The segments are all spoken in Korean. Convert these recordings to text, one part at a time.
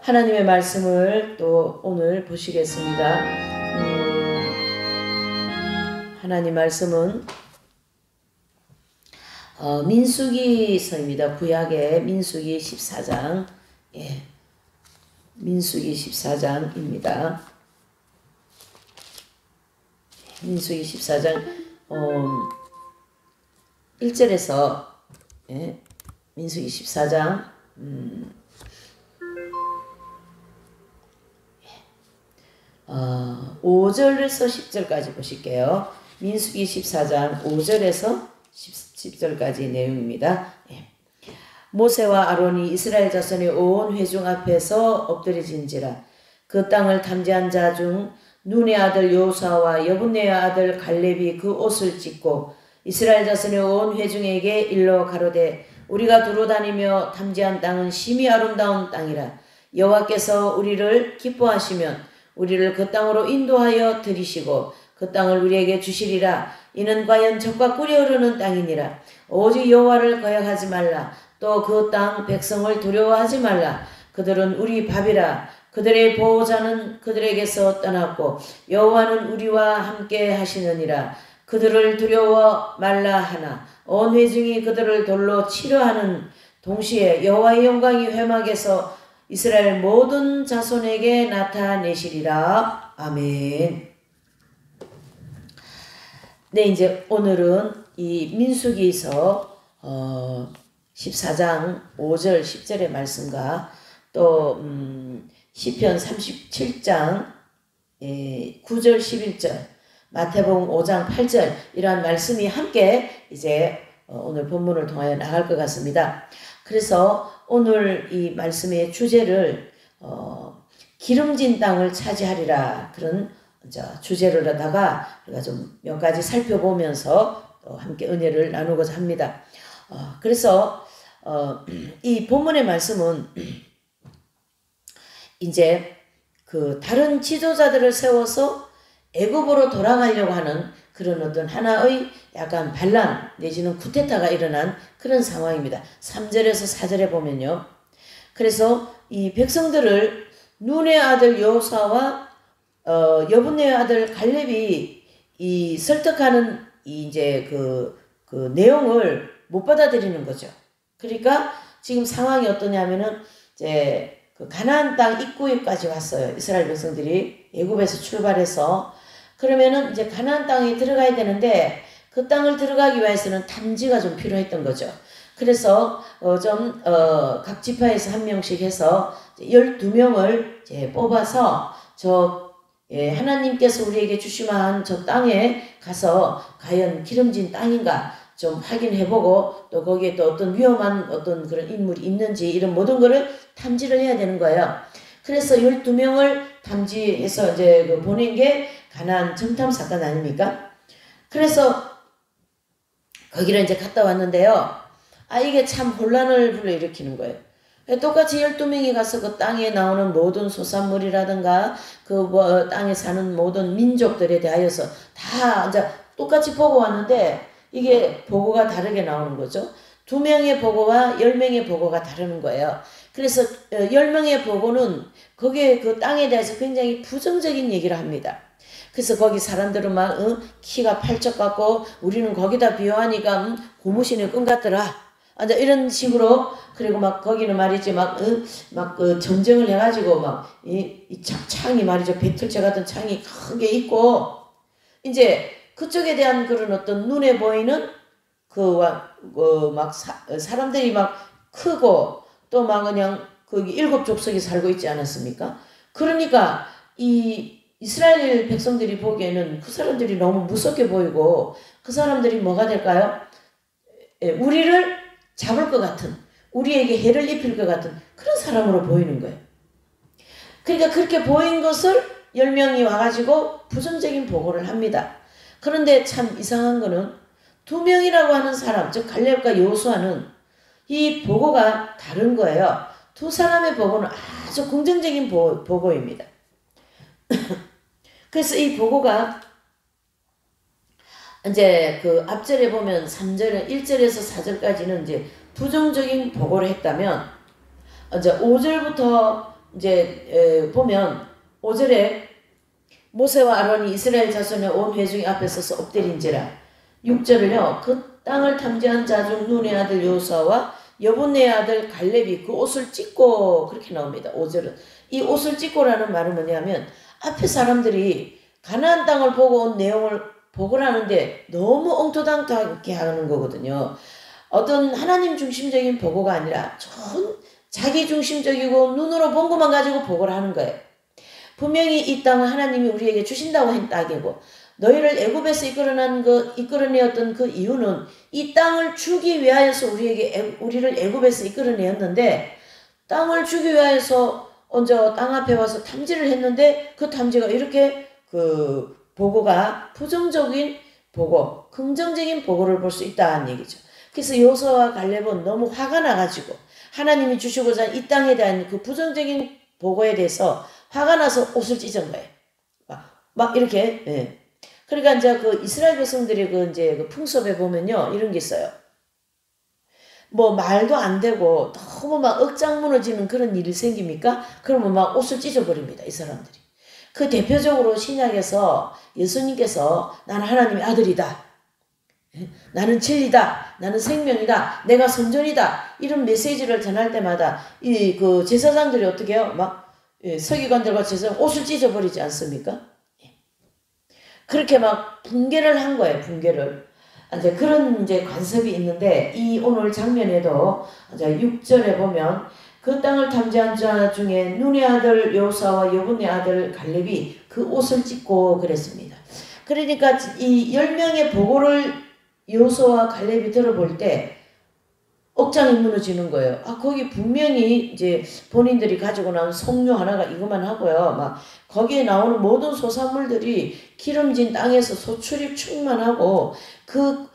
하나님의 말씀을 또 오늘 보시겠습니다. 하나님 말씀은 민수기서입니다. 구약의 민수기 14장. 예, 민수기 14장입니다. 민수기 14장 1절에서 예, 민수기 14장 5절에서 10절까지 보실게요. 민수기 14장 5절에서 10절까지 내용입니다. 예. 모세와 아론이 이스라엘 자손의 온 회중 앞에서 엎드려진지라. 그 땅을 탐지한 자 중 눈의 아들 여호수아와 여분네의 아들 갈렙이 그 옷을 찢고 이스라엘 자손의 온 회중에게 일러 가로되 우리가 두루 다니며 탐지한 땅은 심히 아름다운 땅이라. 여호와께서 우리를 기뻐하시면 우리를 그 땅으로 인도하여 들이시고 그 땅을 우리에게 주시리라. 이는 과연 젖과 꿀이 흐르는 땅이니라. 오직 여호와를 거역하지 말라. 또 그 땅 백성을 두려워하지 말라. 그들은 우리 밥이라. 그들의 보호자는 그들에게서 떠났고 여호와는 우리와 함께 하시느니라. 그들을 두려워 말라 하나 온 회중이 그들을 돌로 치려 하는 동시에 여호와의 영광이 회막에서 이스라엘 모든 자손에게 나타내시리라. 아멘. 네, 이제 오늘은 이 민수기서 14장 5절 10절의 말씀과 또 시편 37장 9절 11절 마태복음 5장 8절 이러한 말씀이 함께 이제 오늘 본문을 통하여 나갈 것 같습니다. 그래서 오늘 이 말씀의 주제를 기름진 땅을 차지하리라 그런 주제로다가 우리가 좀 몇 가지 살펴보면서 함께 은혜를 나누고자 합니다. 그래서 이 본문의 말씀은 이제 그 다른 지도자들을 세워서 애굽으로 돌아가려고 하는 그런 어떤 하나의 약간 반란 내지는 쿠데타가 일어난 그런 상황입니다. 3절에서 4절에 보면요. 그래서 이 백성들을 눈의 아들 여호수아와 여분네의 아들 갈렙이 이 설득하는 이제 그 내용을 못 받아들이는 거죠. 그러니까 지금 상황이 어떠냐면은 이제 그 가나안 땅 입구에까지 왔어요. 이스라엘 백성들이 애굽에서 출발해서 그러면은 이제 가나안 땅에 들어가야 되는데 그 땅을 들어가기 위해서는 탐지가 좀 필요했던 거죠. 그래서 각 지파에서 한 명씩 해서 12명을 이제 뽑아서 하나님께서 우리에게 주시만 저 땅에 가서 과연 기름진 땅인가 좀 확인해보고 또 거기에 또 어떤 위험한 어떤 그런 인물이 있는지 이런 모든 거를 탐지를 해야 되는 거예요. 그래서 12명을 탐지해서 이제 보낸 게 가나안 정탐 사건 아닙니까? 그래서 거기를 이제 갔다 왔는데요. 이게 참 혼란을 불러일으키는 거예요. 똑같이 12명이 가서 그 땅에 나오는 모든 소산물이라든가 그 땅에 사는 모든 민족들에 대하여서 다 이제 똑같이 보고 왔는데 이게 보고가 다르게 나오는 거죠. 2명의 보고와 10명의 보고가 다르는 거예요. 그래서 10명의 보고는 거기에 그 땅에 대해서 굉장히 부정적인 얘기를 합니다. 그래서 거기 사람들은 막 키가 팔쩍 같고 우리는 거기다 비유하니까 고무신의 끈 같더라. 이런 식으로 그리고 막 거기는 말이지 막 점쟁을 해가지고 막 이 창이 말이죠 배틀체 같은 창이 크게 있고 이제 그쪽에 대한 그런 어떤 눈에 보이는 사람들이 막 크고 또 막 그냥 거기 7족속이 살고 있지 않았습니까? 그러니까 이 이스라엘 백성들이 보기에는 그 사람들이 너무 무섭게 보이고 그 사람들이 뭐가 될까요? 우리를 잡을 것 같은 우리에게 해를 입힐 것 같은 그런 사람으로 보이는 거예요. 그러니까 그렇게 보인 것을 10명이 와가지고 부정적인 보고를 합니다. 그런데 참 이상한 거는 2명이라고 하는 사람 즉 갈렙과 여호수아는 이 보고가 다른 거예요. 두 사람의 보고는 아주 긍정적인 보고입니다. 그래서 이 보고가 이제 그 앞절에 보면 3절에 1절에서 4절까지는 이제 부정적인 보고를 했다면 이제 5절부터 이제 보면 5절에 모세와 아론이 이스라엘 자손의 온 회중이 앞에 서서 엎드린지라. 6절을요. 그 땅을 탐지한 자 중 눈의 아들 여호수아와 여분의 아들 갈렙이 그 옷을 찢고 그렇게 나옵니다. 5절은. 이 옷을 찢고라는 말은 뭐냐면 앞에 사람들이 가나안 땅을 보고 온 내용을 보고 하는데 너무 엉터당하게 하는 거거든요. 어떤 하나님 중심적인 보고가 아니라 전 자기 중심적이고 눈으로 본 것만 가지고 보고를 하는 거예요. 분명히 이 땅은 하나님이 우리에게 주신다고 한 땅이고 너희를 애굽에서 이끌어내었던 그 이유는 이 땅을 주기 위하여서 우리를 애굽에서 이끌어내었는데 땅을 주기 위하여서 먼저 땅 앞에 와서 탐지를 했는데 그 탐지가 이렇게 그 보고가 부정적인 보고, 긍정적인 보고를 볼 수 있다는 얘기죠. 그래서 여호수아와 갈렙은 너무 화가 나가지고 하나님이 주시고자 한 이 땅에 대한 그 부정적인 보고에 대해서 화가 나서 옷을 찢은 거예요. 막 이렇게. 예. 그러니까 이제 그 이스라엘 백성들이 그 풍습에 보면요 이런 게 있어요. 뭐 말도 안 되고 너무 막 억장 무너지는 그런 일이 생깁니까? 그러면 막 옷을 찢어버립니다. 이 사람들이. 그 대표적으로 신약에서 예수님께서 나는 하나님의 아들이다. 나는 진리다. 나는 생명이다. 내가 선전이다. 이런 메시지를 전할 때마다 이 그 제사장들이 어떻게 해요? 막 서기관들과 제사장 옷을 찢어버리지 않습니까? 그렇게 막 붕괴를 한 거예요. 붕괴를. 이제 그런 이제 관습이 있는데 이 오늘 장면에도 이제 6절에 보면 그 땅을 탐지한 자 중에 눈의 아들 여호수아와 여분의 아들 갈렙이 그 옷을 찢고 그랬습니다. 그러니까 이 10명의 보고를 여호수아와 갈렙이 들어볼 때 억장이 무너지는 거예요. 거기 분명히 이제 본인들이 가지고 나온 석류 하나가 이것만 하고요. 막 거기에 나오는 모든 소산물들이 기름진 땅에서 소출입 충만하고 그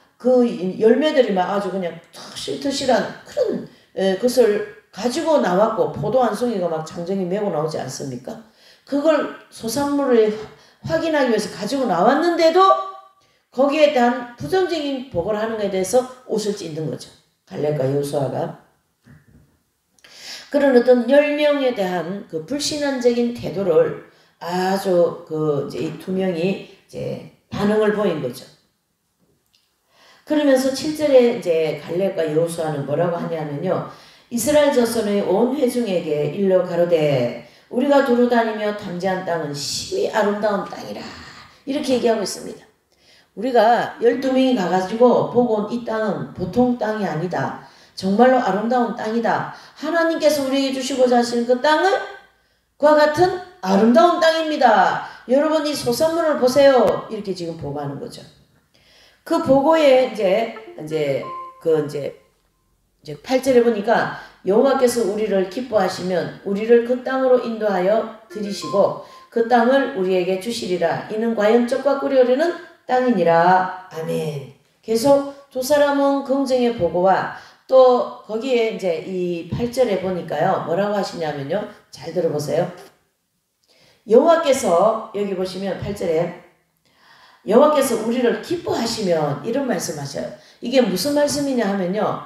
열매들이 막 아주 그냥 터실터실한 그런 것을 가지고 나왔고 포도 한 송이가 막 장정이 메고 나오지 않습니까? 그걸 소산물을 확인하기 위해서 가지고 나왔는데도 거기에 대한 부정적인 보고를 하는 것에 대해서 옷을 찢는 거죠. 갈렙과 여호수아가. 그런 어떤 10명에 대한 그 불신앙적인 태도를 아주 이제 이 두 명이 이제 반응을 보인 거죠. 그러면서 7절에 이제 갈렙과 여호수아는 뭐라고 하냐면요. 이스라엘 자손의 온 회중에게 일러 가로되 우리가 두루 다니며 탐지한 땅은 심히 아름다운 땅이라. 이렇게 얘기하고 있습니다. 우리가 12명이 가가지고 보고 온 이 땅은 보통 땅이 아니다. 정말로 아름다운 땅이다. 하나님께서 우리에게 주시고자 하시는 그 땅은 그와 같은 아름다운 땅입니다. 여러분 이 소산물을 보세요. 이렇게 지금 보고하는 거죠. 그 보고에 이제 8절에 보니까 여호와께서 우리를 기뻐하시면 우리를 그 땅으로 인도하여 들이시고 그 땅을 우리에게 주시리라. 이는 과연 쩍과 꿀이 흐르는 땅이니라. 아멘. 계속 두 사람은 긍정의 보고와 또 거기에 이제 이 8절에 보니까요. 뭐라고 하시냐면요. 잘 들어보세요. 여호와께서 여기 보시면 8절에 여호와께서 우리를 기뻐하시면 이런 말씀하셔요. 이게 무슨 말씀이냐 하면요.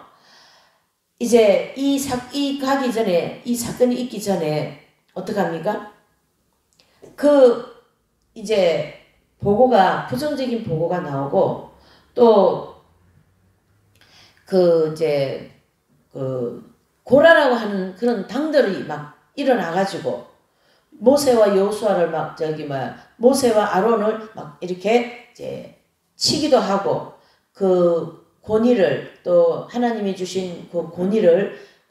이제 이 사건이 있기 전에 어떡합니까? 이제 보고가 부정적인 보고가 나오고 또 고라라고 하는 그런 당들이 막 일어나가지고 모세와 여호수아를 모세와 아론을 막 이렇게 이제 치기도 하고 그 권위를 또 하나님이 주신 그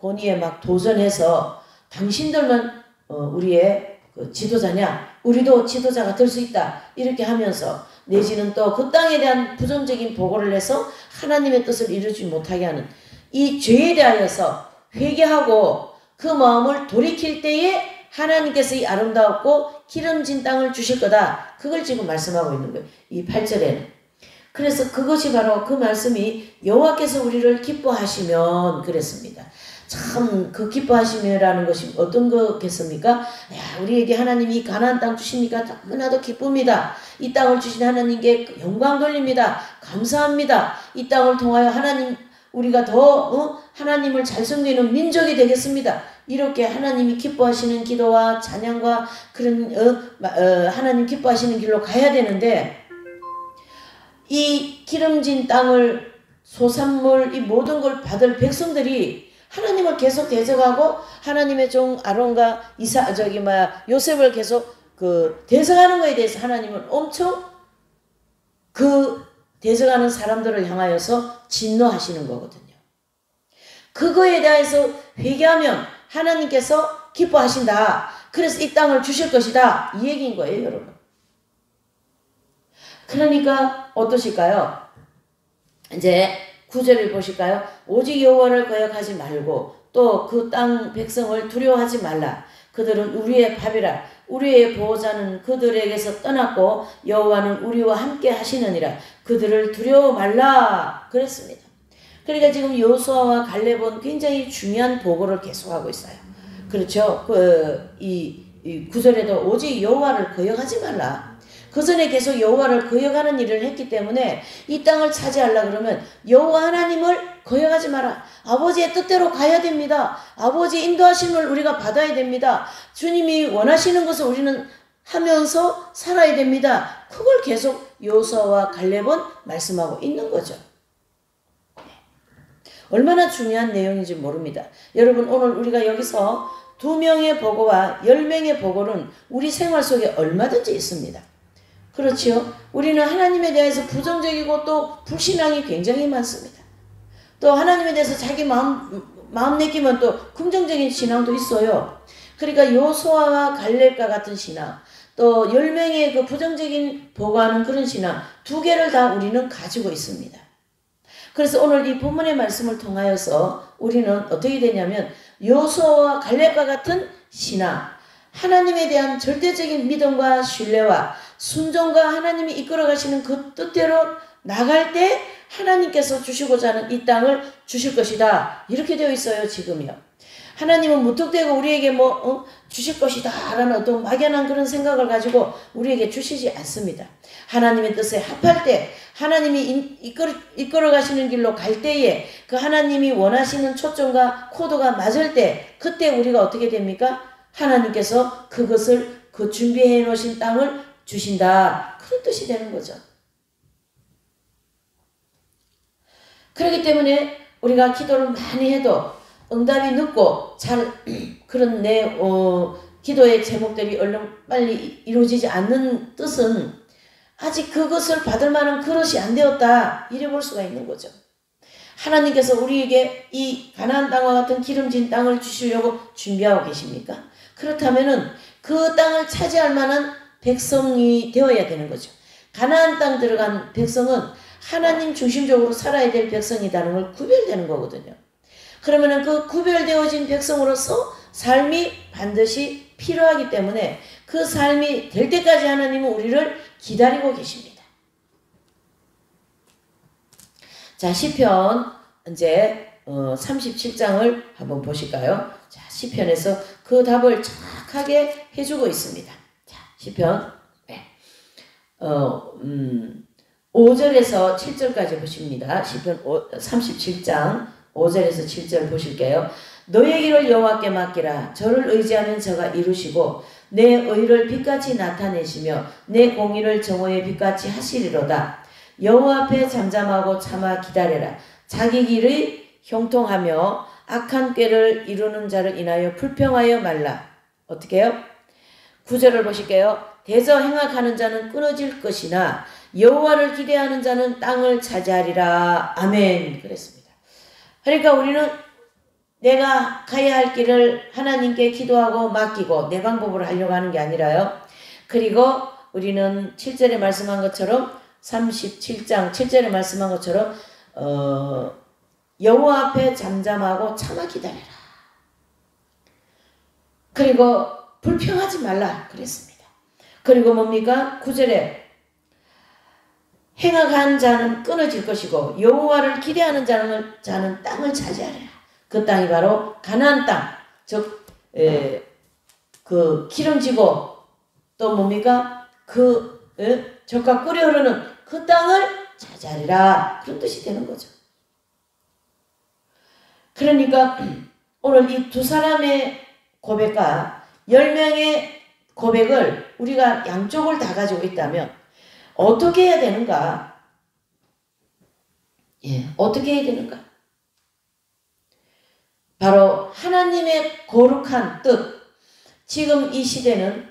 권위에 막 도전해서 당신들만 우리의 그 지도자냐? 우리도 지도자가 될 수 있다. 이렇게 하면서 내지는 또 그 땅에 대한 부정적인 보고를 해서 하나님의 뜻을 이루지 못하게 하는 이 죄에 대하여서 회개하고 그 마음을 돌이킬 때에 하나님께서 이 아름답고 기름진 땅을 주실 거다. 그걸 지금 말씀하고 있는 거예요. 이 8절에는. 그래서 그것이 바로 그 말씀이 여호와께서 우리를 기뻐하시면 그랬습니다. 참 그 기뻐하시며라는 것이 어떤 거겠습니까? 우리에게 하나님이 가나안 땅 주시니까 너무나도 기쁩니다. 이 땅을 주신 하나님께 영광 돌립니다. 감사합니다. 이 땅을 통하여 우리가 더 하나님을 잘 섬기는 민족이 되겠습니다. 이렇게 하나님이 기뻐하시는 기도와 찬양과 그런 하나님 기뻐하시는 길로 가야 되는데 이 기름진 땅을 소산물 이 모든 걸 받을 백성들이 하나님을 계속 대적하고 하나님의 종 아론과 요셉을 계속 대적하는 것에 대해서 하나님은 엄청 대적하는 사람들을 향하여서 진노하시는 거거든요. 그거에 대해서 회개하면 하나님께서 기뻐하신다. 그래서 이 땅을 주실 것이다. 이 얘기인 거예요, 여러분. 그러니까 어떠실까요? 이제 9절을 보실까요? 오직 여호와를 거역하지 말고 또 그 땅 백성을 두려워하지 말라. 그들은 우리의 밥이라. 우리의 보호자는 그들에게서 떠났고 여호와는 우리와 함께 하시느니라. 그들을 두려워 말라. 그랬습니다. 그러니까 지금 여호수아와 갈렙은 굉장히 중요한 보고를 계속하고 있어요. 그렇죠? 이 9절에도 오직 여호와를 거역하지 말라. 그 전에 계속 여호와를 거역하는 일을 했기 때문에 이 땅을 차지하려고 그러면 여호와 하나님을 거역하지 마라. 아버지의 뜻대로 가야 됩니다. 아버지의 인도하심을 우리가 받아야 됩니다. 주님이 원하시는 것을 우리는 하면서 살아야 됩니다. 그걸 계속 여호수아와 갈렙은 말씀하고 있는 거죠. 얼마나 중요한 내용인지 모릅니다. 여러분 오늘 우리가 여기서 2명의 보고와 10명의 보고는 우리 생활 속에 얼마든지 있습니다. 그렇지요? 우리는 하나님에 대해서 부정적이고 또 불신앙이 굉장히 많습니다. 또 하나님에 대해서 자기 마음 내키면 또 긍정적인 신앙도 있어요. 그러니까 여호수아와 갈렙과 같은 신앙, 또 10명의 부정적인 보고하는 그런 신앙 두 개를 다 우리는 가지고 있습니다. 그래서 오늘 이 본문의 말씀을 통하여서 우리는 어떻게 되냐면 여호수아와 갈렙과 같은 신앙, 하나님에 대한 절대적인 믿음과 신뢰와 순종과 하나님이 이끌어 가시는 그 뜻대로 나갈 때 하나님께서 주시고자 하는 이 땅을 주실 것이다. 이렇게 되어 있어요, 지금이요. 하나님은 무턱대고 우리에게 주실 것이다 라는 어떤 막연한 그런 생각을 가지고 우리에게 주시지 않습니다. 하나님의 뜻에 합할 때 하나님이 이끌어 가시는 길로 갈 때에 그 하나님이 원하시는 초점과 코드가 맞을 때 그때 우리가 어떻게 됩니까? 하나님께서 그것을 준비해 놓으신 땅을 주신다. 그런 뜻이 되는 거죠. 그렇기 때문에 우리가 기도를 많이 해도 응답이 늦고 잘 그런 기도의 제목들이 얼른 빨리 이루어지지 않는 뜻은 아직 그것을 받을 만한 그릇이 안 되었다. 이래 볼 수가 있는 거죠. 하나님께서 우리에게 이 가나안 땅과 같은 기름진 땅을 주시려고 준비하고 계십니까? 그렇다면은 그 땅을 차지할 만한 백성이 되어야 되는 거죠. 가나안 땅 들어간 백성은 하나님 중심적으로 살아야 될 백성이라는 걸 구별되는 거거든요. 그러면은 그 구별되어진 백성으로서 삶이 반드시 필요하기 때문에 그 삶이 될 때까지 하나님은 우리를 기다리고 계십니다. 자, 시편 이제 37장을 한번 보실까요? 자, 시편에서 그 답을 정확하게 해주고 있습니다. 자, 시편 5절에서 7절까지 보십니다. 시편 37장 5절에서 7절 보실게요. 너의 길을 여호와께 맡기라. 저를 의지하면 저가 이루시고 내 의를 빛같이 나타내시며 내 공의를 정오의 빛같이 하시리로다. 여호와 앞에 잠잠하고 참아 기다려라. 자기 길을 형통하며 악한 꾀를 이루는 자를 인하여 불평하여 말라. 어떻게 해요? 9절을 보실게요. 대저 행악하는 자는 끊어질 것이나 여호와를 기대하는 자는 땅을 차지하리라. 아멘. 그랬습니다. 그러니까 우리는 내가 가야 할 길을 하나님께 기도하고 맡기고 내 방법으로 하려고 하는 게 아니라요. 그리고 우리는 7절에 말씀한 것처럼 37장 7절에 말씀한 것처럼 여호와 앞에 잠잠하고 참아 기다려라. 그리고 불평하지 말라 그랬습니다. 그리고 뭡니까? 9절에 행악한 자는 끊어질 것이고 여호와를 기대하는 자는 땅을 차지하리라. 그 땅이 바로 가나안 땅, 즉 그 기름지고 또 뭡니까? 젖과 꿀이 흐르는 그 땅을 차지하리라. 그런 뜻이 되는 거죠. 그러니까 오늘 이 두 사람의 고백과 10명의 고백을 우리가 양쪽을 다 가지고 있다면 어떻게 해야 되는가? 어떻게 해야 되는가? 바로 하나님의 거룩한 뜻. 지금 이 시대는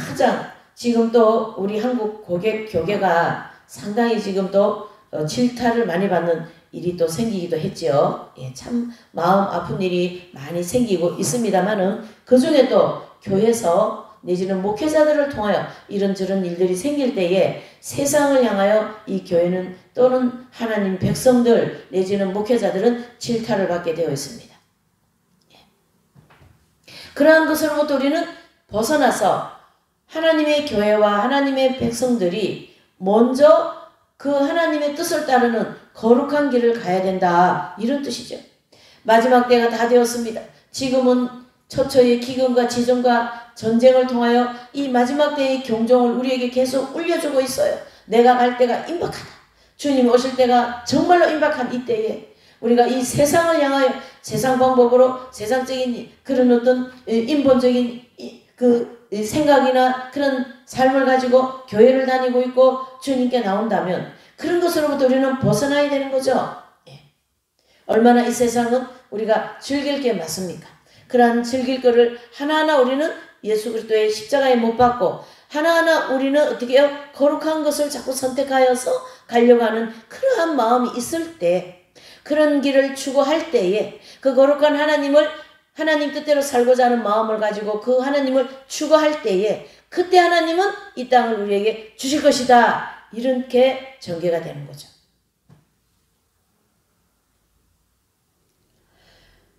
가장 지금 또 우리 한국 고객 교계가 상당히 지금 또 질타를 많이 받는 일이 또 생기기도 했죠. 참 마음 아픈 일이 많이 생기고 있습니다만은 그 중에 또 교회에서 내지는 목회자들을 통하여 이런저런 일들이 생길 때에 세상을 향하여 이 교회는 또는 하나님 백성들 내지는 목회자들은 질타를 받게 되어 있습니다. 그러한 것으로부터 우리는 벗어나서 하나님의 교회와 하나님의 백성들이 먼저 그 하나님의 뜻을 따르는 거룩한 길을 가야 된다. 이런 뜻이죠. 마지막 때가 다 되었습니다. 지금은 처처의 기근과 지정과 전쟁을 통하여 이 마지막 때의 경종을 우리에게 계속 울려주고 있어요. 내가 갈 때가 임박하다. 주님 오실 때가 정말로 임박한 이때에 우리가 이 세상을 향하여 세상 방법으로 세상적인 그런 어떤 인본적인 그 생각이나 그런 삶을 가지고 교회를 다니고 있고 주님께 나온다면 그런 것으로부터 우리는 벗어나야 되는 거죠. 얼마나 이 세상은 우리가 즐길 게 많습니까? 그러한 즐길 거를 하나하나 우리는 예수 그리스도의 십자가에 못 박고 하나하나 우리는 어떻게 해요? 거룩한 것을 자꾸 선택하여서 가려고 하는 그러한 마음이 있을 때 그런 길을 추구할 때에 그 거룩한 하나님을 하나님 뜻대로 살고자 하는 마음을 가지고 그 하나님을 추구할 때에 그때 하나님은 이 땅을 우리에게 주실 것이다. 이렇게 전개가 되는 거죠.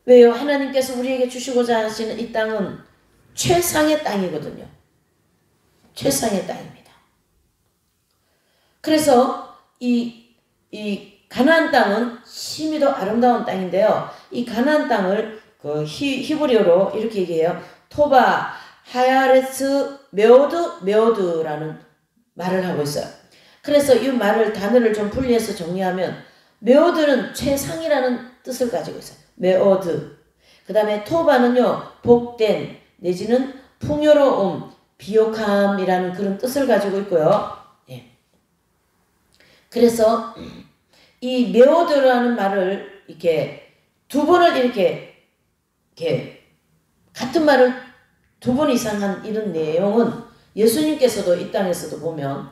왜요? 하나님께서 우리에게 주시고자 하시는 이 땅은 최상의 땅이거든요. 최상의 땅입니다. 그래서 이 가나안 땅은 심히도 아름다운 땅인데요. 이 가나안 땅을 그 히브리어로 이렇게 얘기해요. 토바 하야레스 메오드라는 말을 하고 있어요. 그래서 이 말을 단어를 좀 분리해서 정리하면 메오드는 최상이라는 뜻을 가지고 있어요. 메오드. 그 다음에 토바는요 복된 내지는 풍요로움, 비옥함이라는 그런 뜻을 가지고 있고요. 그래서 이 메오드라는 말을 이렇게 두 번을 이렇게 같은 말을 두 번 이상 한 이런 내용은 예수님께서도 이 땅에서도 보면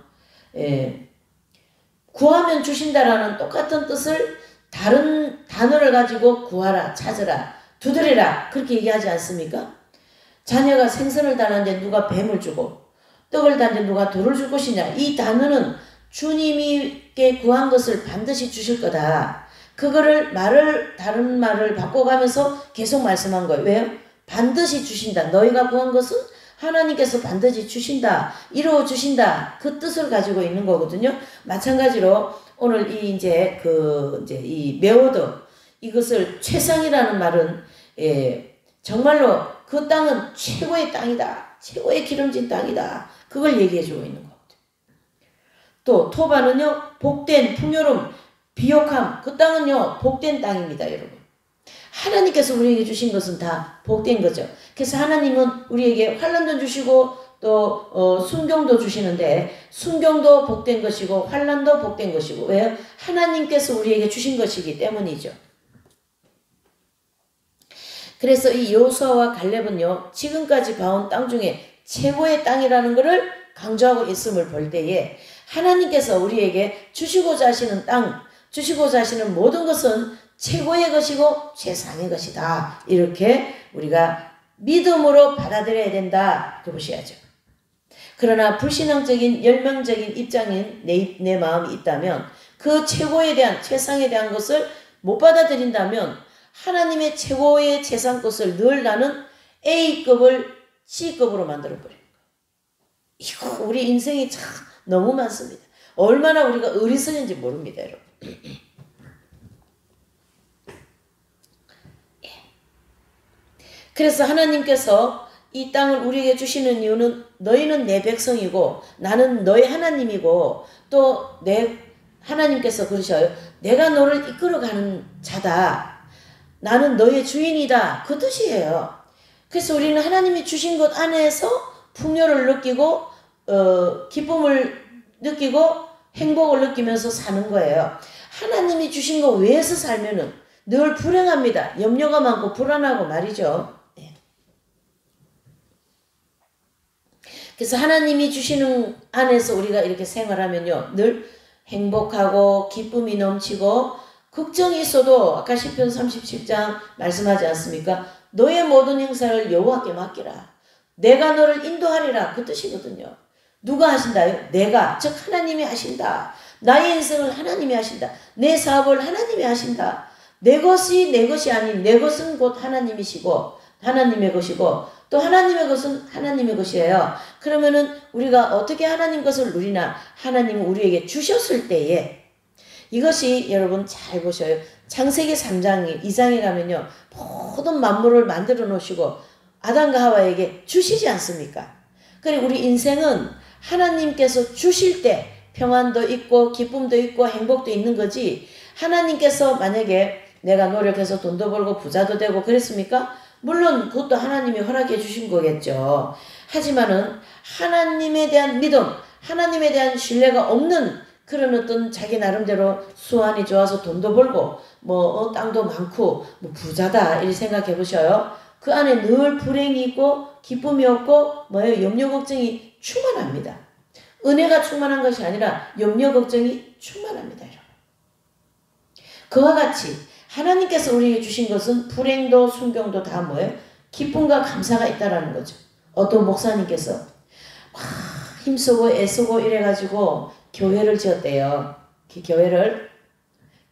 구하면 주신다라는 똑같은 뜻을 다른 단어를 가지고 구하라, 찾으라, 두드리라 그렇게 얘기하지 않습니까? 자녀가 생선을 달았는데 누가 뱀을 주고 떡을 달았는데 누가 돌을 줄 것이냐. 이 단어는 주님께 구한 것을 반드시 주실 거다. 그거를 다른 말을 바꿔가면서 계속 말씀한 거예요. 왜요? 반드시 주신다. 너희가 구한 것은 하나님께서 반드시 주신다. 이루어 주신다. 그 뜻을 가지고 있는 거거든요. 마찬가지로 오늘 이 메오드 이것을 최상이라는 말은 정말로 그 땅은 최고의 땅이다. 최고의 기름진 땅이다. 그걸 얘기해 주고 있는 거거든요. 또 토바는요 복된 풍요로움, 비옥함. 그 땅은요 복된 땅입니다, 여러분. 하나님께서 우리에게 주신 것은 다 복된 거죠. 그래서 하나님은 우리에게 환난도 주시고 또 순경도 주시는데 순경도 복된 것이고 환난도 복된 것이고 왜요? 하나님께서 우리에게 주신 것이기 때문이죠. 그래서 이 여호수아와 갈렙은요 지금까지 봐온 땅 중에 최고의 땅이라는 것을 강조하고 있음을 볼 때에 하나님께서 우리에게 주시고자 하시는 땅, 주시고자 하시는 모든 것은 최고의 것이고 최상의 것이다. 이렇게 우리가 믿음으로 받아들여야 된다. 그보셔야죠. 그러나 불신앙적인 열망적인 입장인 내 마음이 있다면 그 최고에 대한 최상에 대한 것을 못 받아들인다면 하나님의 최고의 최상 것을 늘 나는 A급을 C급으로 만들어버려요. 이거 우리 인생이 참 너무 많습니다. 얼마나 우리가 어리석은지 모릅니다, 여러분. 그래서 하나님께서 이 땅을 우리에게 주시는 이유는 너희는 내 백성이고 나는 너희 하나님이고 또 하나님께서 그러셔요. 내가 너를 이끌어가는 자다. 나는 너의 주인이다. 그 뜻이에요. 그래서 우리는 하나님이 주신 것 안에서 풍요를 느끼고 기쁨을 느끼고 행복을 느끼면서 사는 거예요. 하나님이 주신 거 외에서 살면은 늘 불행합니다. 염려가 많고 불안하고 말이죠. 그래서 하나님이 주시는 안에서 우리가 이렇게 생활하면요. 늘 행복하고 기쁨이 넘치고 걱정이 있어도 아까 시편 37장 말씀하지 않습니까? 너의 모든 행사를 여호와께 맡기라. 내가 너를 인도하리라. 그 뜻이거든요. 누가 하신다요? 내가, 즉 하나님이 하신다. 나의 인생을 하나님이 하신다. 내 사업을 하나님이 하신다. 내 것이 내 것이 아닌 내 것은 곧 하나님이시고 하나님의 것이고 또 하나님의 것은 하나님의 것이에요. 그러면은 우리가 어떻게 하나님 것을 누리나? 하나님은 우리에게 주셨을 때에 이것이 여러분 잘 보셔요. 창세기 3장 2장에 가면요. 모든 만물을 만들어 놓으시고 아담과 하와에게 주시지 않습니까? 그리고 우리 인생은 하나님께서 주실 때 평안도 있고 기쁨도 있고 행복도 있는 거지 하나님께서 만약에 내가 노력해서 돈도 벌고 부자도 되고 그랬습니까? 물론 그것도 하나님이 허락해 주신 거겠죠. 하지만은 하나님에 대한 믿음, 하나님에 대한 신뢰가 없는 그런 어떤 자기 나름대로 수완이 좋아서 돈도 벌고 뭐 땅도 많고 뭐 부자다 이렇게 생각해 보셔요. 그 안에 늘 불행이 있고 기쁨이 없고 뭐예요? 염려 걱정이 충만합니다. 은혜가 충만한 것이 아니라 염려 걱정이 충만합니다. 여러분. 그와 같이 하나님께서 우리에게 주신 것은 불행도 순경도 다 뭐예요? 기쁨과 감사가 있다라는 거죠. 어떤 목사님께서 막 힘쓰고 애쓰고 이래가지고 교회를 지었대요. 그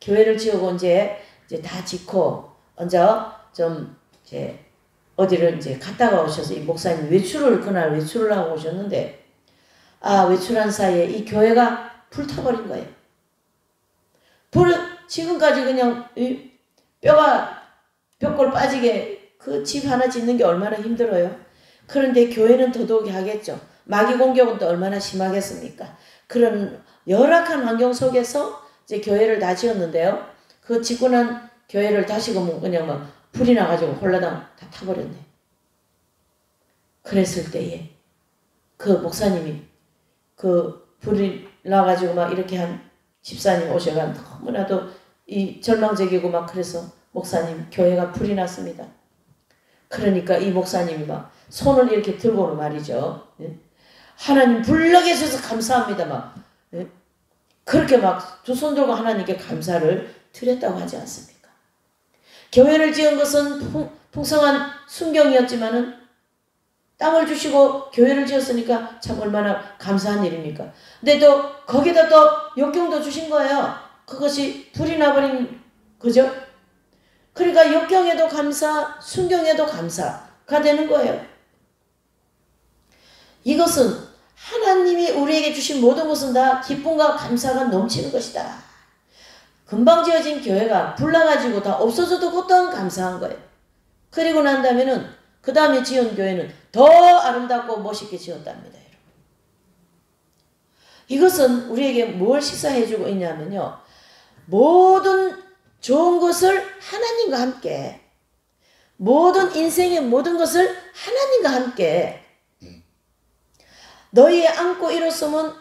교회를 지우고 이제 다 짓고 먼저 좀 이제 어디를 이제 갔다가 오셔서 이 목사님 그날 외출을 하고 오셨는데 외출한 사이에 이 교회가 불타버린 거예요. 지금까지 그냥 뼈골 빠지게 그 집 하나 짓는 게 얼마나 힘들어요. 그런데 교회는 더더욱이 하겠죠. 마귀 공격은 또 얼마나 심하겠습니까? 그런 열악한 환경 속에서 이제 교회를 다 지었는데요. 그 짓고 난 교회를 다시 그냥 막 불이 나가지고 홀라당 다 타버렸네. 그랬을 때에 그 목사님이 그 불이 나가지고 막 이렇게 한 집사님 오셔가 너무나도 이 절망적이고 막 그래서 목사님 교회가 불이 났습니다. 그러니까 이 목사님이 막 손을 이렇게 들고는 말이죠. 하나님 불나게 해주셔서 감사합니다. 막 그렇게 막 두 손 들고 하나님께 감사를 드렸다고 하지 않습니까? 교회를 지은 것은 풍성한 순경이었지만은 땅을 주시고 교회를 지었으니까 참 얼마나 감사한 일입니까? 근데 또 거기다 또 역경도 주신 거예요. 그것이 불이 나버린 거죠. 그러니까 역경에도 감사, 순경에도 감사가 되는 거예요. 이것은 하나님이 우리에게 주신 모든 것은 다 기쁨과 감사가 넘치는 것이다. 금방 지어진 교회가 불나가지고 다 없어져도 그 또한 감사한 거예요. 그리고 난 다음에는 그 다음에 지은 교회는 더 아름답고 멋있게 지었답니다. 여러분. 이것은 우리에게 뭘 시사해주고 있냐면요. 모든 좋은 것을 하나님과 함께 모든 인생의 모든 것을 하나님과 함께 너희의 안고 일었으면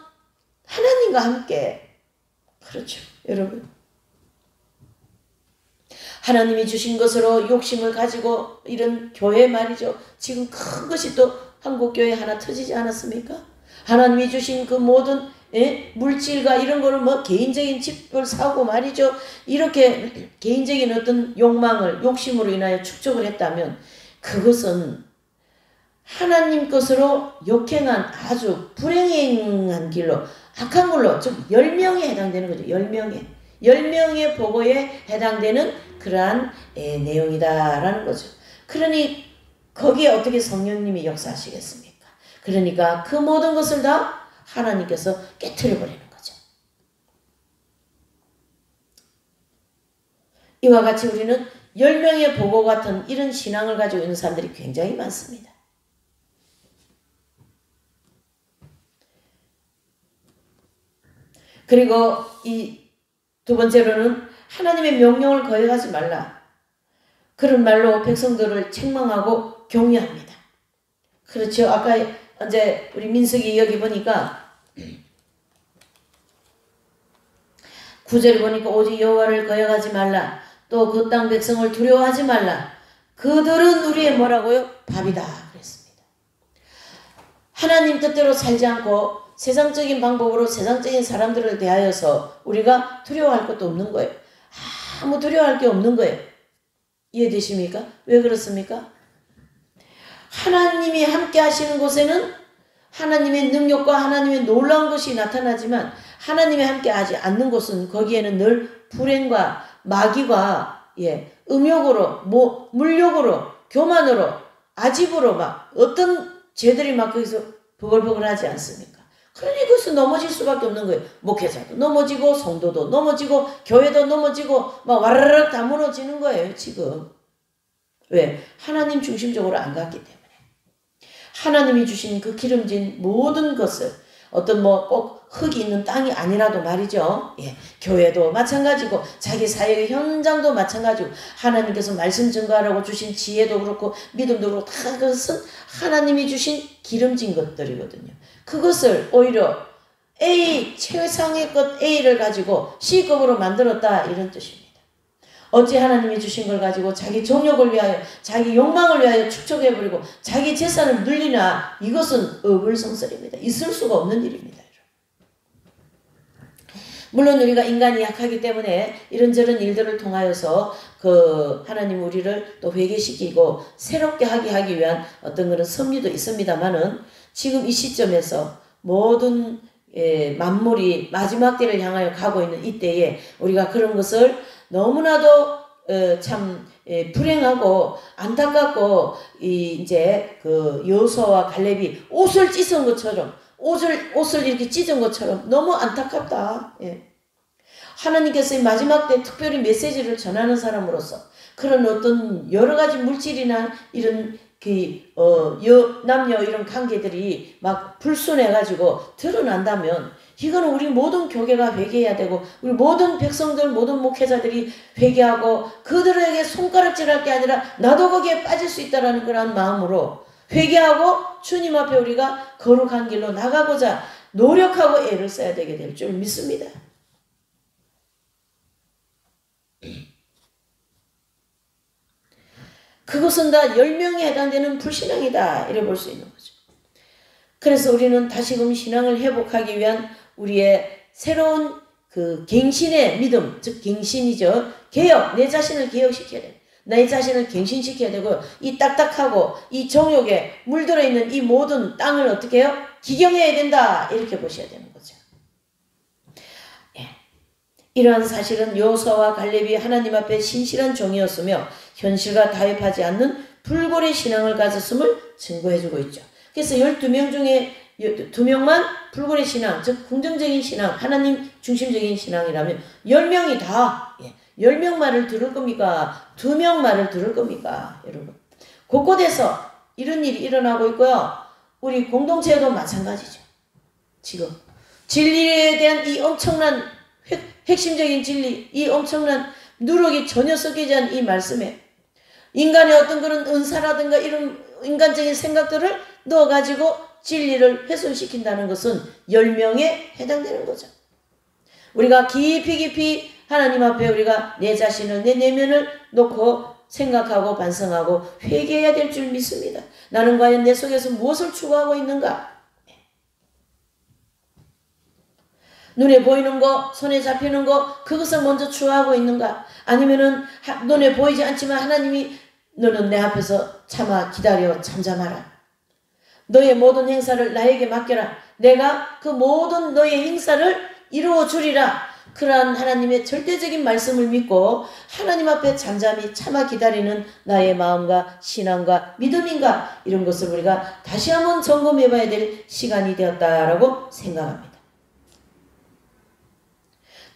하나님과 함께 그렇죠. 여러분. 하나님이 주신 것으로 욕심을 가지고 이런 교회 말이죠. 지금 큰 것이 또 한국교회 하나 터지지 않았습니까? 하나님이 주신 그 모든 물질과 이런 거를 뭐 개인적인 집을 사고 말이죠. 이렇게 개인적인 어떤 욕망을 욕심으로 인하여 축적을 했다면 그것은 하나님 것으로 역행한 아주 불행한 길로 악한 걸로 좀 10명에 해당되는 거죠. 10명의 보고에 해당되는 그러한 내용이다라는 거죠. 그러니 거기에 어떻게 성령님이 역사하시겠습니까? 그러니까 그 모든 것을 다 하나님께서 깨트려 버리는 거죠. 이와 같이 우리는 10명의 보고 같은 이런 신앙을 가지고 있는 사람들이 굉장히 많습니다. 그리고 이 두 번째로는 하나님의 명령을 거역하지 말라. 그런 말로 백성들을 책망하고 격려합니다. 그렇죠. 아까 이제 우리 민수기 여기 보니까 9절 보니까 오직 여호와를 거역하지 말라. 또 그 땅 백성을 두려워하지 말라. 그들은 우리의 뭐라고요? 밥이다 그랬습니다. 하나님 뜻대로 살지 않고 세상적인 방법으로 세상적인 사람들을 대하여서 우리가 두려워할 것도 없는 거예요. 아무 두려워할 게 없는 거예요. 이해되십니까? 왜 그렇습니까? 하나님이 함께 하시는 곳에는 하나님의 능력과 하나님의 놀라운 것이 나타나지만 하나님이 함께 하지 않는 곳은 거기에는 늘 불행과 마귀와 음욕으로 물욕으로 교만으로 아집으로 막 어떤 죄들이 막 거기서 버글버글 하지 않습니까? 그러니 거기서 넘어질 수밖에 없는 거예요. 목회자도 넘어지고 성도도 넘어지고 교회도 넘어지고 막 와르르 다 무너지는 거예요 지금. 왜? 하나님 중심적으로 안 갔기 때문에. 하나님이 주신 그 기름진 모든 것을 어떤 꼭 흙이 있는 땅이 아니라도 말이죠. 교회도 마찬가지고 자기 사역의 현장도 마찬가지고 하나님께서 말씀 증거하라고 주신 지혜도 그렇고 믿음도 그렇고 다 그것은 하나님이 주신 기름진 것들이거든요. 그것을 오히려 A 최상의 것 A를 가지고 C급으로 만들었다 이런 뜻입니다. 어찌 하나님이 주신 걸 가지고 자기 정욕을 위하여 자기 욕망을 위하여 축적해버리고 자기 재산을 늘리나 이것은 어불성설입니다. 있을 수가 없는 일입니다. 물론 우리가 인간이 약하기 때문에 이런저런 일들을 통하여서 하나님 우리를 또 회개시키고 새롭게 하기 위한 어떤 그런 섭리도 있습니다만은 지금 이 시점에서 모든 만물이 마지막 때를 향하여 가고 있는 이때에 우리가 그런 것을 너무나도 참 불행하고 안타깝고 이제 여호수아와 갈렙이 옷을 찢은 것처럼 옷을 이렇게 찢은 것처럼 너무 안타깝다. 하나님께서 마지막 때 특별히 메시지를 전하는 사람으로서 그런 어떤 여러 가지 물질이나 이런 남녀 이런 관계들이 막 불순해가지고 드러난다면 이거는 우리 모든 교회가 회개해야 되고 우리 모든 백성들 모든 목회자들이 회개하고 그들에게 손가락질할 게 아니라 나도 거기에 빠질 수 있다라는 그런 마음으로 회개하고 주님 앞에 우리가 거룩한 길로 나가고자 노력하고 애를 써야 되게 될 줄 믿습니다. 그것은 다 10명에 해당되는 불신앙이다 이래 볼 수 있는 거죠. 그래서 우리는 다시금 신앙을 회복하기 위한 우리의 새로운 갱신의 믿음, 즉 갱신이죠. 개혁, 내 자신을 개혁시켜야 돼. 내 자신을 갱신시켜야 되고요. 이 딱딱하고 이 정욕에 물들어 있는 이 모든 땅을 어떻게 해요? 기경해야 된다 이렇게 보셔야 되는 거죠. 이러한 사실은 여호수아와 갈렙이 하나님 앞에 신실한 종이었으며 현실과 타협하지 않는 불고리 신앙을 가졌음을 증거해주고 있죠. 그래서 12명 중에 2명만 불고리 신앙, 즉 긍정적인 신앙, 하나님 중심적인 신앙이라면 10명이 다 10명 말을 들을 겁니까? 2명 말을 들을 겁니까? 여러분. 곳곳에서 이런 일이 일어나고 있고요. 우리 공동체도 마찬가지죠. 지금 진리에 대한 이 엄청난 핵심적인 진리, 이 엄청난 누룩이 전혀 섞이지 않은 이 말씀에 인간의 어떤 그런 은사라든가 이런 인간적인 생각들을 넣어가지고 진리를 훼손시킨다는 것은 10명에 해당되는 거죠. 우리가 깊이 하나님 앞에 우리가 내 자신을 내 내면을 놓고 생각하고 반성하고 회개해야 될 줄 믿습니다. 나는 과연 내 속에서 무엇을 추구하고 있는가? 눈에 보이는 거, 손에 잡히는 거, 그것을 먼저 추구하고 있는가? 아니면은 눈에 보이지 않지만 하나님이 너는 내 앞에서 참아 기다려 잠잠하라. 너의 모든 행사를 나에게 맡겨라. 내가 그 모든 너의 행사를 이루어 주리라. 그러한 하나님의 절대적인 말씀을 믿고 하나님 앞에 잠잠히 참아 기다리는 나의 마음과 신앙과 믿음인가? 이런 것을 우리가 다시 한번 점검해 봐야 될 시간이 되었다라고 생각합니다.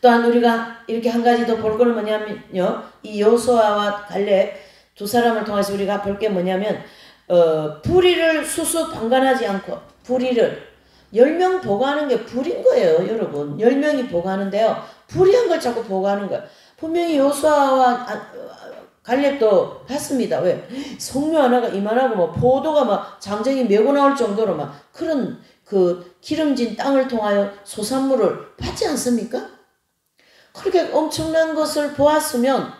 또한 우리가 이렇게 한 가지 더 볼 거는 뭐냐면요. 이 여호수아와 갈렙 두 사람을 통해서 우리가 볼 게 뭐냐면 불의를 수수방관하지 않고 불의를 10명 보고하는 게 불인 거예요. 여러분 10명이 보고하는데요. 불의한 걸 자꾸 보고하는 거예요. 분명히 여호수아와 갈렙도 봤습니다. 왜? 성묘 하나가 이만하고 뭐 포도가 막 장정이 메고 나올 정도로 막 그런 그 기름진 땅을 통하여 소산물을 받지 않습니까? 그렇게 엄청난 것을 보았으면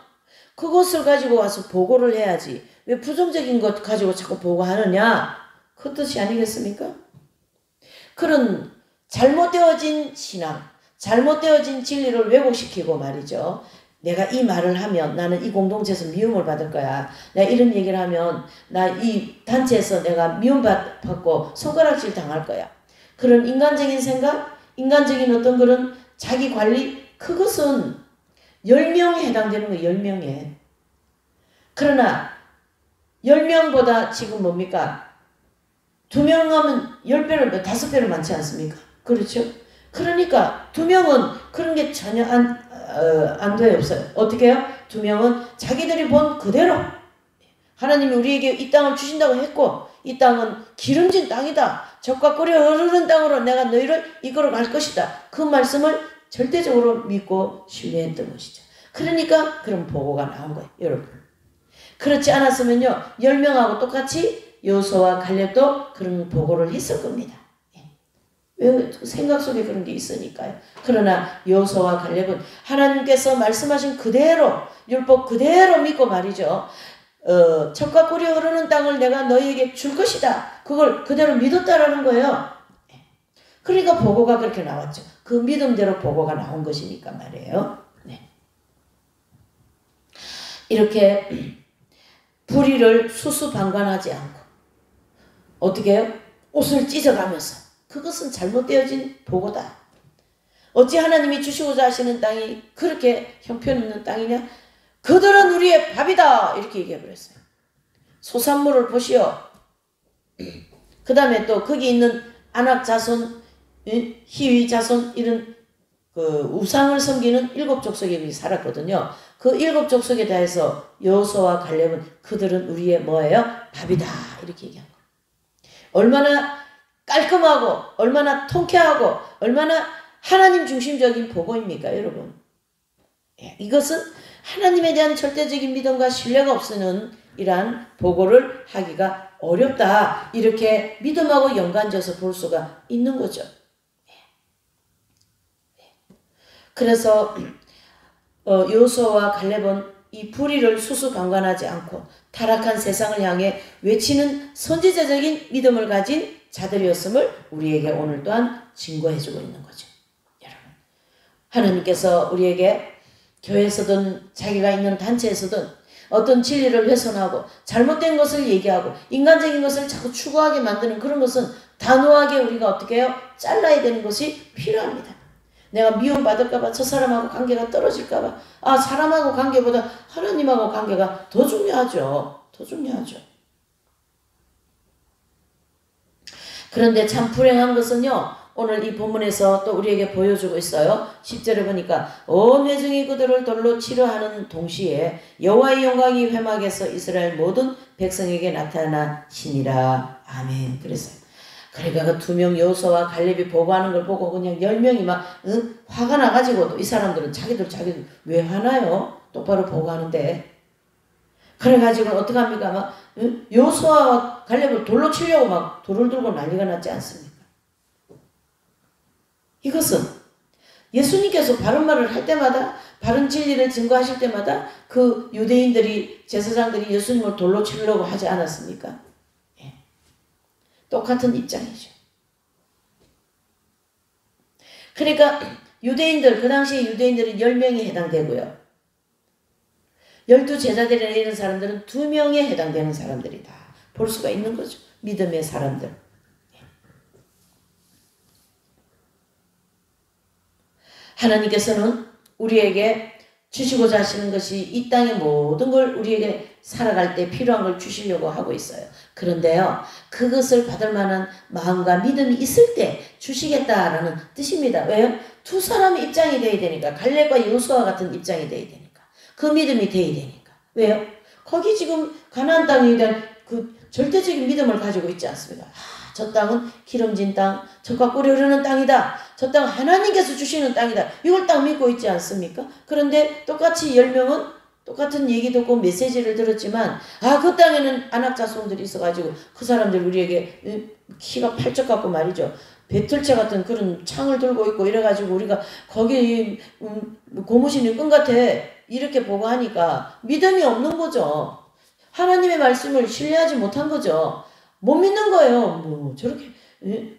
그것을 가지고 와서 보고를 해야지. 왜 부정적인 것 가지고 자꾸 보고하느냐? 그 뜻이 아니겠습니까? 그런 잘못되어진 신앙, 잘못되어진 진리를 왜곡시키고 말이죠. 내가 이 말을 하면 나는 이 공동체에서 미움을 받을 거야. 내가 이런 얘기를 하면 나 이 단체에서 내가 미움받고 손가락질 당할 거야. 그런 인간적인 생각, 인간적인 어떤 그런 자기 관리, 그것은 10명에 해당되는 거예요. 10명에. 그러나 10명보다 지금 뭡니까? 2명 하면 10배를, 5배를 많지 않습니까? 그렇죠? 그러니까 2명은 그런 게 전혀 안 돼요. 없어요. 어떻게 해요? 2명은 자기들이 본 그대로 하나님이 우리에게 이 땅을 주신다고 했고 이 땅은 기름진 땅이다. 젖과 꿀이 흐르는 땅으로 내가 너희를 이끌어 갈 것이다. 그 말씀을 절대적으로 믿고 신뢰했던 것이죠. 그러니까 그런 보고가 나온 거예요. 여러분. 그렇지 않았으면요. 10명하고 똑같이 여호수아와 갈렙도 그런 보고를 했을 겁니다. 왜 생각 속에 그런 게 있으니까요. 그러나 여호수아와 갈렙은 하나님께서 말씀하신 그대로 율법 그대로 믿고 말이죠. 젖과 꿀이 흐르는 땅을 내가 너희에게 줄 것이다. 그걸 그대로 믿었다라는 거예요. 그러니까 보고가 그렇게 나왔죠. 그 믿음대로 보고가 나온 것이니까 말이에요. 네. 이렇게 불의를 수수방관하지 않고 어떻게 해요? 옷을 찢어가면서 그것은 잘못되어진 보고다. 어찌 하나님이 주시고자 하시는 땅이 그렇게 형편없는 땅이냐? 그들은 우리의 밥이다. 이렇게 얘기해버렸어요. 소산물을 보시오. 그 다음에 또 거기 있는 아낙 자손, 히위 자손 이런 그 우상을 섬기는 7족속이 살았거든요. 그 7족속에 대해서 여호수아와 갈렙은 그들은 우리의 뭐예요? 밥이다. 이렇게 얘기한 거예요. 얼마나 깔끔하고 얼마나 통쾌하고 얼마나 하나님 중심적인 보고입니까 여러분. 이것은 하나님에 대한 절대적인 믿음과 신뢰가 없으면 이러한 보고를 하기가 어렵다. 이렇게 믿음하고 연관져서 볼 수가 있는 거죠. 그래서 여호수아와 갈렙은 이 불의를 수수방관하지 않고 타락한 세상을 향해 외치는 선지자적인 믿음을 가진 자들이었음을 우리에게 오늘 또한 증거해주고 있는 거죠. 여러분, 하나님께서 우리에게 교회에서든 자기가 있는 단체에서든 어떤 진리를 훼손하고 잘못된 것을 얘기하고 인간적인 것을 자꾸 추구하게 만드는 그런 것은 단호하게 우리가 어떻게 해요? 잘라야 되는 것이 필요합니다. 내가 미움받을까봐 저 사람하고 관계가 떨어질까봐 사람하고 관계보다 하나님하고 관계가 더 중요하죠. 더 중요하죠. 그런데 참 불행한 것은요. 오늘 이 본문에서 또 우리에게 보여주고 있어요. 10절에 보니까 온 회중이 그들을 돌로 치려 하는 동시에 여호와의 영광이 회막에서 이스라엘 모든 백성에게 나타나시니라. 아멘. 그랬어요. 그러니까 그 2명 여호수아와 갈렙이 보고하는 걸 보고 그냥 10명이 막 화가 나가지고 또 이 사람들은 자기들 왜 화나요? 똑바로 보고하는데. 그래가지고 어떡합니까? 막 여호수아와 갈렙을 돌로 치려고 막 돌을 들고 난리가 났지 않습니까? 이것은 예수님께서 바른 말을 할 때마다 바른 진리를 증거하실 때마다 그 유대인들이 제사장들이 예수님을 돌로 치려고 하지 않았습니까? 예. 똑같은 입장이죠. 그러니까 유대인들 그 당시에 유대인들은 10명이 해당되고요. 12제자들이나 이런 사람들은 2명에 해당되는 사람들이다. 볼 수가 있는 거죠. 믿음의 사람들. 하나님께서는 우리에게 주시고자 하시는 것이 이 땅의 모든 걸 우리에게 살아갈 때 필요한 걸 주시려고 하고 있어요. 그런데요. 그것을 받을 만한 마음과 믿음이 있을 때 주시겠다라는 뜻입니다. 왜요? 두 사람의 입장이 돼야 되니까. 갈렙과 여호수아 같은 입장이 돼야 되니까. 그 믿음이 돼야 되니까. 왜요? 거기 지금 가나안 땅에 대한 그 절대적인 믿음을 가지고 있지 않습니까? 저 땅은 기름진 땅, 젖과 꿀이 흐르는 땅이다. 저 땅은 하나님께서 주시는 땅이다. 이걸 딱 믿고 있지 않습니까? 그런데 똑같이 10명은 똑같은 얘기 듣고 메시지를 들었지만 그 땅에는 안악자손들이 있어가지고 그 사람들 우리에게 키가 팔쩍 같고 말이죠. 배틀채 같은 그런 창을 들고 있고 이래가지고 우리가 거기 고무신이 끈 같아 이렇게 보고 하니까 믿음이 없는 거죠. 하나님의 말씀을 신뢰하지 못한 거죠. 못 믿는 거예요. 뭐 저렇게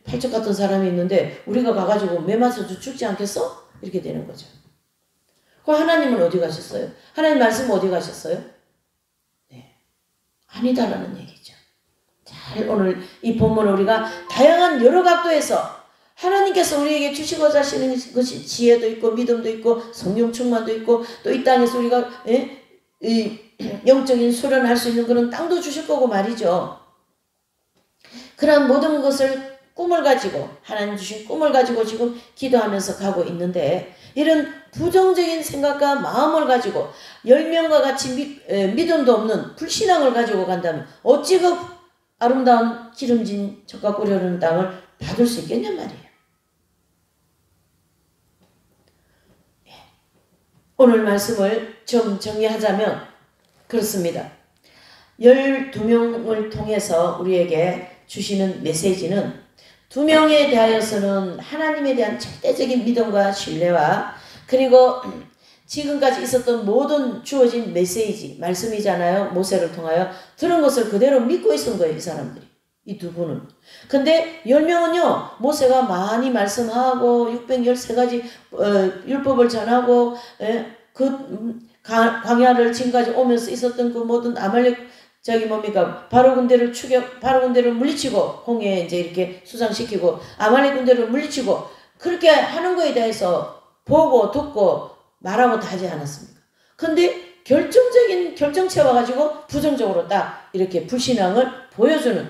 팔척 같은 사람이 있는데 우리가 가가지고 매 맞아도 죽지 않겠어? 이렇게 되는 거죠. 그럼 하나님은 어디 가셨어요? 하나님 말씀 어디 가셨어요? 네, 아니다라는 얘기죠. 잘 오늘 이 본문 우리가 다양한 여러 각도에서 하나님께서 우리에게 주시고자 하시는 것이 지혜도 있고 믿음도 있고 성령 충만도 있고 또 이 땅에서 우리가 이 영적인 수련할 수 있는 그런 땅도 주실 거고 말이죠. 그런 모든 것을 꿈을 가지고 하나님 주신 꿈을 가지고 지금 기도하면서 가고 있는데 이런 부정적인 생각과 마음을 가지고 10명과 같이 믿음도 없는 불신앙을 가지고 간다면 어찌 그 아름다운 기름진 젖과 꿀이 흐르는 땅을 받을 수 있겠냔 말이에요. 오늘 말씀을 좀 정리하자면 그렇습니다. 12명을 통해서 우리에게 주시는 메시지는 2명에 대하여서는 하나님에 대한 절대적인 믿음과 신뢰와 그리고 지금까지 있었던 모든 주어진 메시지, 말씀이잖아요. 모세를 통하여 들은 것을 그대로 믿고 있은 거예요. 이 사람들이. 이 두 분은. 근데 10명은요. 모세가 많이 말씀하고 613가지 율법을 전하고 광야를 지금까지 오면서 있었던 그 모든 아말렉 바로 군대를 물리치고 홍해에 이제 이렇게 수상시키고 아말렉 군대를 물리치고 그렇게 하는 거에 대해서 보고 듣고 말하고 다 하지 않았습니까? 근데 결정적인 결정체 와가지고 부정적으로 딱 이렇게 불신앙을 보여주는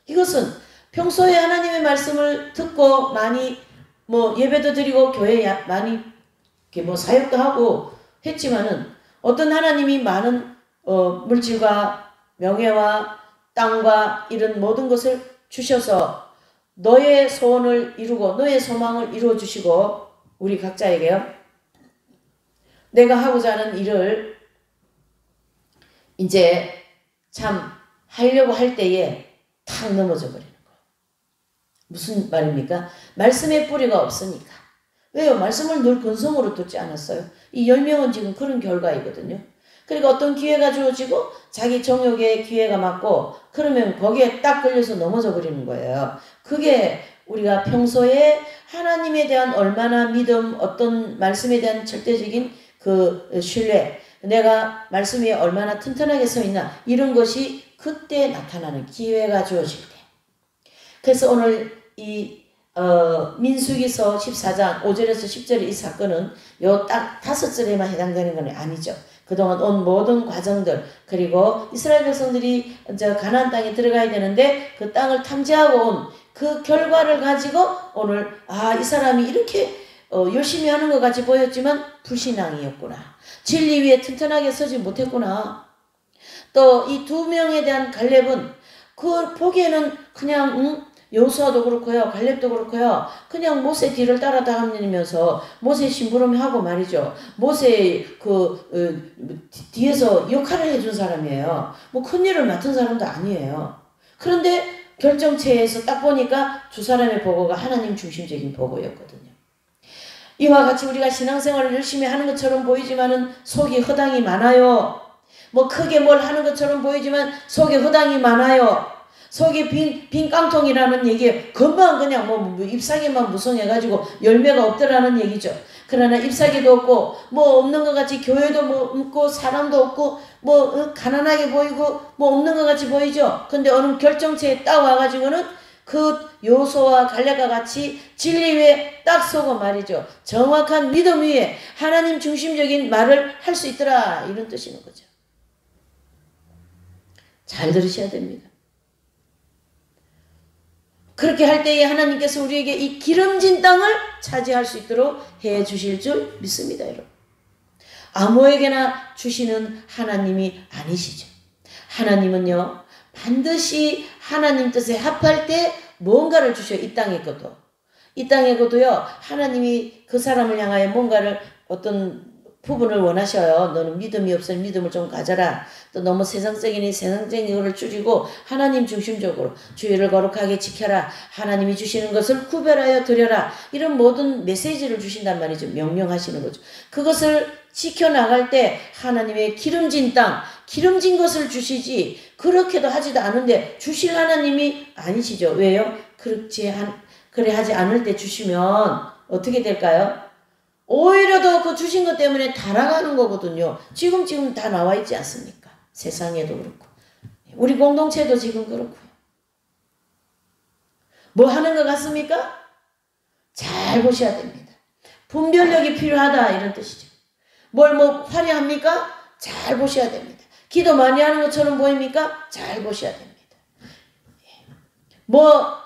이것은 평소에 하나님의 말씀을 듣고 많이 예배도 드리고 교회에 많이 이렇게 사역도 하고 했지만은 어떤 하나님이 많은 물질과 명예와 땅과 이런 모든 것을 주셔서 너의 소원을 이루고 너의 소망을 이루어 주시고 우리 각자에게요. 내가 하고자 하는 일을 이제 참 하려고 할 때에 탁 넘어져 버리는 거예요. 무슨 말입니까? 말씀의 뿌리가 없으니까. 왜요? 말씀을 늘 근성으로 듣지 않았어요. 이 10명은 지금 그런 결과이거든요. 그러니까 어떤 기회가 주어지고 자기 정욕에 기회가 맞고 그러면 거기에 딱 걸려서 넘어져 버리는 거예요. 그게 우리가 평소에 하나님에 대한 얼마나 믿음, 어떤 말씀에 대한 절대적인 그 신뢰, 내가 말씀 위에 얼마나 튼튼하게 서 있나 이런 것이 그때 나타나는 기회가 주어질 때. 그래서 오늘 이 민수기서 14장 5절에서 10절의 이 사건은 요 딱 5절에만 해당되는 건 아니죠. 그동안 온 모든 과정들 그리고 이스라엘 백성들이 가나안 땅에 들어가야 되는데 그 땅을 탐지하고 온 그 결과를 가지고 오늘 이 사람이 이렇게 열심히 하는 것 같이 보였지만 불신앙이었구나. 진리 위에 튼튼하게 서지 못했구나. 또 이 2명에 대한 갈렙은 그 보기에는 그냥 여호수아도 그렇고요. 갈렙도 그렇고요. 그냥 모세 뒤를 따라다니면서 모세 심부름하고 말이죠. 모세 뒤에서 역할을 해준 사람이에요. 큰 일을 맡은 사람도 아니에요. 그런데 결정체에서 딱 보니까 두 사람의 보고가 하나님 중심적인 보고였거든요. 이와 같이 우리가 신앙생활을 열심히 하는 것처럼 보이지만은 속이 허당이 많아요. 크게 뭘 하는 것처럼 보이지만 속에 허당이 많아요. 속에 빈 깡통이라는 얘기에 금방 그냥 잎사귀만 무성해가지고 열매가 없더라는 얘기죠. 그러나 잎사귀도 없고 없는 것 같이 교회도 없고 사람도 없고 가난하게 보이고 없는 것 같이 보이죠. 근데 어느 결정체에 딱 와가지고는 그 여호수아와 갈렙과 같이 진리 위에 딱 서고 말이죠. 정확한 믿음 위에 하나님 중심적인 말을 할 수 있더라 이런 뜻이는 거죠. 잘 들으셔야 됩니다. 그렇게 할 때에 하나님께서 우리에게 이 기름진 땅을 차지할 수 있도록 해 주실 줄 믿습니다, 여러분. 아무에게나 주시는 하나님이 아니시죠. 하나님은요, 반드시 하나님 뜻에 합할 때 뭔가를 주셔요. 이 땅의 것도. 이 땅의 것도요, 하나님이 그 사람을 향하여 뭔가를 어떤 부분을 원하셔요. 너는 믿음이 없으니 믿음을 좀 가져라. 또 너무 세상적이니 세상적인 것을 줄이고 하나님 중심적으로 주의를 거룩하게 지켜라. 하나님이 주시는 것을 구별하여 드려라. 이런 모든 메시지를 주신단 말이죠. 명령하시는 거죠. 그것을 지켜나갈 때 하나님의 기름진 땅, 기름진 것을 주시지 그렇게도 하지도 않은데 주실 하나님이 아니시죠. 왜요? 그래 하지 않을 때 주시면 어떻게 될까요? 오히려 더 그 주신 것 때문에 달아가는 거거든요. 지금 다 나와 있지 않습니까? 세상에도 그렇고 우리 공동체도 지금 그렇고요. 뭐 하는 것 같습니까? 잘 보셔야 됩니다. 분별력이 필요하다 이런 뜻이죠. 뭘 화려합니까? 잘 보셔야 됩니다. 기도 많이 하는 것처럼 보입니까? 잘 보셔야 됩니다.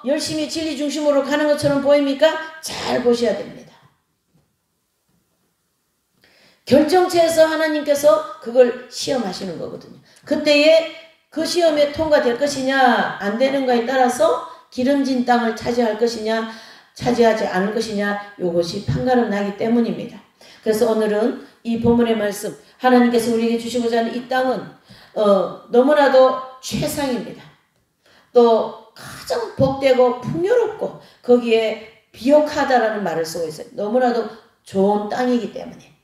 열심히 진리 중심으로 가는 것처럼 보입니까? 잘 보셔야 됩니다. 결정체에서 하나님께서 그걸 시험하시는 거거든요. 그때에 그 시험에 통과될 것이냐 안 되는 거에 따라서 기름진 땅을 차지할 것이냐 차지하지 않을 것이냐 이것이 판가름 나기 때문입니다. 그래서 오늘은 이 본문의 말씀 하나님께서 우리에게 주시고자 하는 이 땅은 너무나도 최상입니다. 또 가장 복되고 풍요롭고 거기에 비옥하다라는 말을 쓰고 있어요. 너무나도 좋은 땅이기 때문에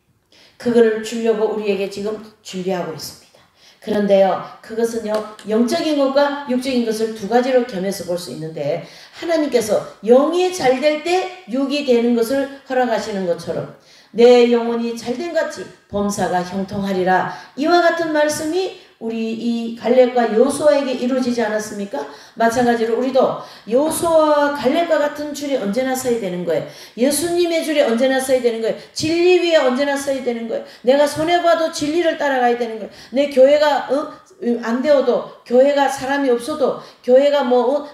그거를 주려고 우리에게 지금 준비하고 있습니다. 그런데요, 그것은요, 영적인 것과 육적인 것을 두 가지로 겸해서 볼 수 있는데, 하나님께서 영이 잘 될 때 육이 되는 것을 허락하시는 것처럼, 내 영혼이 잘된 같이 범사가 형통하리라. 이와 같은 말씀이 우리 이 갈렙과 여호수아에게 이루어지지 않았습니까? 마찬가지로 우리도 여호수아와 갈렙과 같은 줄이 언제나 서야 되는 거예요. 예수님의 줄이 언제나 서야 되는 거예요. 진리 위에 언제나 서야 되는 거예요. 내가 손해봐도 진리를 따라가야 되는 거예요. 내 교회가 안 되어도, 교회가 사람이 없어도, 교회가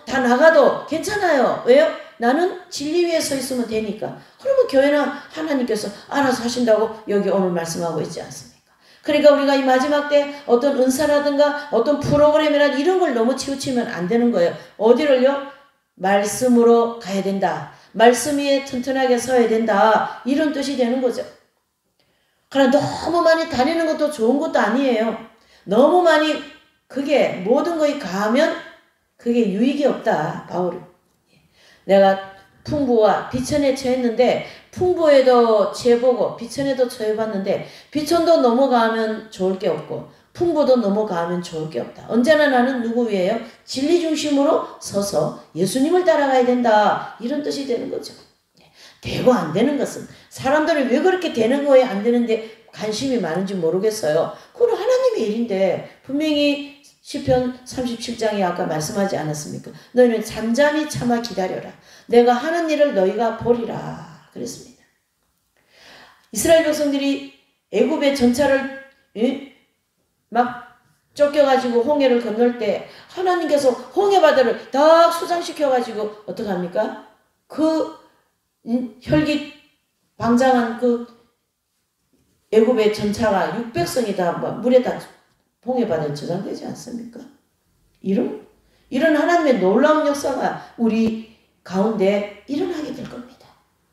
다 나가도 괜찮아요. 왜요? 나는 진리 위에 서 있으면 되니까. 그러면 교회는 하나님께서 알아서 하신다고 여기 오늘 말씀하고 있지 않습니까? 그러니까 우리가 이 마지막 때 어떤 은사라든가 어떤 프로그램이라든가 이런 걸 너무 치우치면 안 되는 거예요. 어디를요? 말씀으로 가야 된다. 말씀 위에 튼튼하게 서야 된다. 이런 뜻이 되는 거죠. 그러나 너무 많이 다니는 것도 좋은 것도 아니에요. 너무 많이 그게 모든 것이 가하면 그게 유익이 없다. 바울이. 내가 풍부와 비천에 처했는데 풍부에도 처해보고 비천에도 처해봤는데 비천도 넘어가면 좋을 게 없고 풍부도 넘어가면 좋을 게 없다. 언제나 나는 누구 위에요? 진리 중심으로 서서 예수님을 따라가야 된다. 이런 뜻이 되는 거죠. 되고 안 되는 것은 사람들이 왜 그렇게 되는 거에 안 되는데 관심이 많은지 모르겠어요. 그건 하나님의 일인데 분명히 시편 37장에 아까 말씀하지 않았습니까? 너희는 잠잠히 참아 기다려라. 내가 하는 일을 너희가 보리라. 그랬습니다. 이스라엘 백성들이 애굽의 전차를 막 쫓겨가지고 홍해를 건널 때 하나님께서 홍해바다를 다 수장시켜가지고 어떡합니까? 그 혈기 방장한 그 애굽의 전차가 600성이 다 물에 다 홍해바다에 저장되지 않습니까? 이런 하나님의 놀라운 역사가 우리 가운데 일어나게 될 겁니다.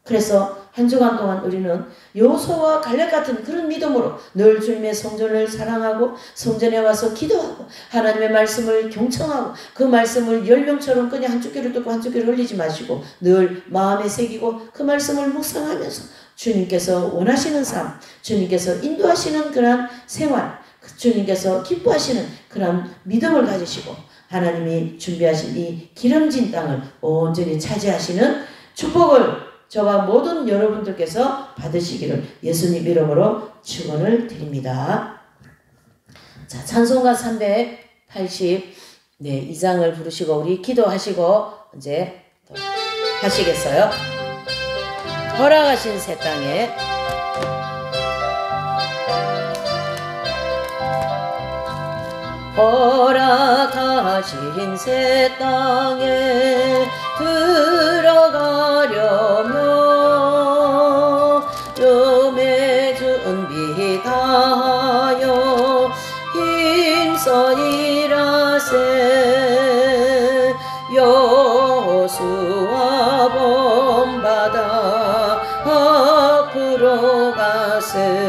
그래서 한 주간 동안 우리는 여호수아와 갈렙 같은 그런 믿음으로 늘 주님의 성전을 사랑하고 성전에 와서 기도하고 하나님의 말씀을 경청하고 그 말씀을 열명처럼 그냥 한쪽 귀를 듣고 한쪽 귀를 흘리지 마시고 늘 마음에 새기고 그 말씀을 묵상하면서 주님께서 원하시는 삶, 주님께서 인도하시는 그런 생활, 주님께서 기뻐하시는 그런 믿음을 가지시고 하나님이 준비하신 이 기름진 땅을 온전히 차지하시는 축복을 저와 모든 여러분들께서 받으시기를 예수님 이름으로 축원을 드립니다. 자, 찬송가 382장을 부르시고 우리 기도하시고 이제 하시겠어요? 허락하신 새 땅에 허락하신 새 땅에 들어가려면 몸에 준비 다하여 힘써 일하세. 여호수아 본받아 앞으로 가세.